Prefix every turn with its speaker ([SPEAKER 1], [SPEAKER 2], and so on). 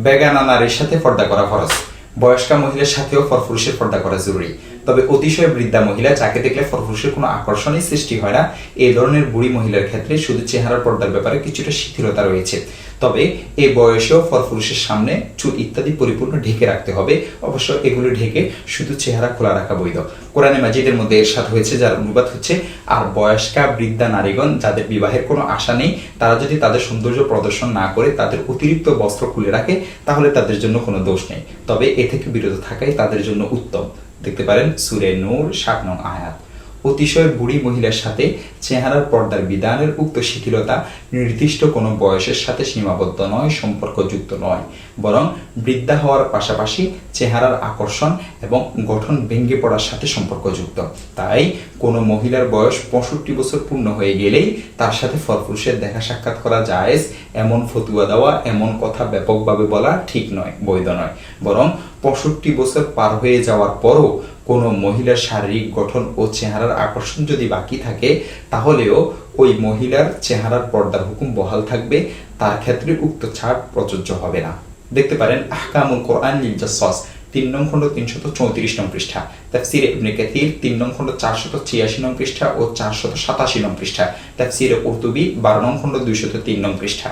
[SPEAKER 1] বেগানা নারীর সাথে পর্দা করা ফরজ। বয়স্কা মহিলার সাথেও পরপুরুষের পর্দা করা জরুরি। তবে অতিশয় বৃদ্ধা মহিলা যাকে দেখলে পরপুরুষের কোনো আকর্ষণই সৃষ্টি হয় না, এই ধরনের বুড়ি মহিলার ক্ষেত্রে শুধু চেহারার পর্দার ব্যাপারে কিছুটা শিথিলতা রয়েছে। তবে এই বয়সেও পরপুরুষের সামনে চুল ইত্যাদি পরিপূর্ণ ঢেকে রাখতে হবে। অবশ্য এগুলো ঢেকে শুধু চেহারা খোলা রাখা বৈধ। কোরআনে মাজিদের মধ্যে এরশাদ হয়েছে, যার অনুবাদ হচ্ছে, আর বয়স্কা বৃদ্ধা নারীগণ যাদের বিবাহের কোনো আশা নেই, তারা যদি তাদের সৌন্দর্য প্রদর্শন না করে তাদের অতিরিক্ত বস্ত্র খুলে রাখে তাহলে তাদের জন্য কোনো দোষ নেই। তবে এ থেকে বিরত থাকাই তাদের জন্য উত্তম। দেখতে পারেন সূরা নূর ৭ নং আয়াত। অতিশয় বুড়ি মহিলার সাথে চেহারার পর্দার বিধানের উক্ত শিথিলতা নির্দিষ্ট কোনো বয়সের সাথে সীমাবদ্ধ নয়, সম্পর্কযুক্ত নয়, বরং বৃদ্ধা হওয়ার পাশাপাশি চেহারার আকর্ষণ এবং গঠন ভেঙে পড়ার সাথে সম্পর্কযুক্ত। তাই কোনো মহিলার বয়স ৬৫ বছর পূর্ণ হয়ে গেলেই তার সাথে পরপুরুষের দেখা সাক্ষাৎ করা জায়েজ, এমন ফতুয়া দেওয়া, এমন কথা ব্যাপকভাবে বলা ঠিক নয়, বৈধ নয়। বরং ৬৫ বছর পার হয়ে যাওয়ার পরও কোনো মহিলার শারীরিক গঠন ও চেহারার আকর্ষণ যদি বাকি থাকে তাহলেও ওই মহিলার চেহারার পর্দার হুকুম বহাল থাকবে, তার ক্ষেত্রে উক্ত ছাড় প্রযোজ্য হবে না। দেখতে পারেন আহকামুল কোরআন লিল জাসসাস ৩ নং খণ্ড ৩৩৪ নং পৃষ্ঠা, তাফসীরে ইবনে কাসীর ৩ নং খণ্ড ৪৮৬ নং পৃষ্ঠা ও ৪৮৭ নং পৃষ্ঠা, তাফসীরে কুরতুবী ১২ নং খণ্ড ২০৩ নং পৃষ্ঠা।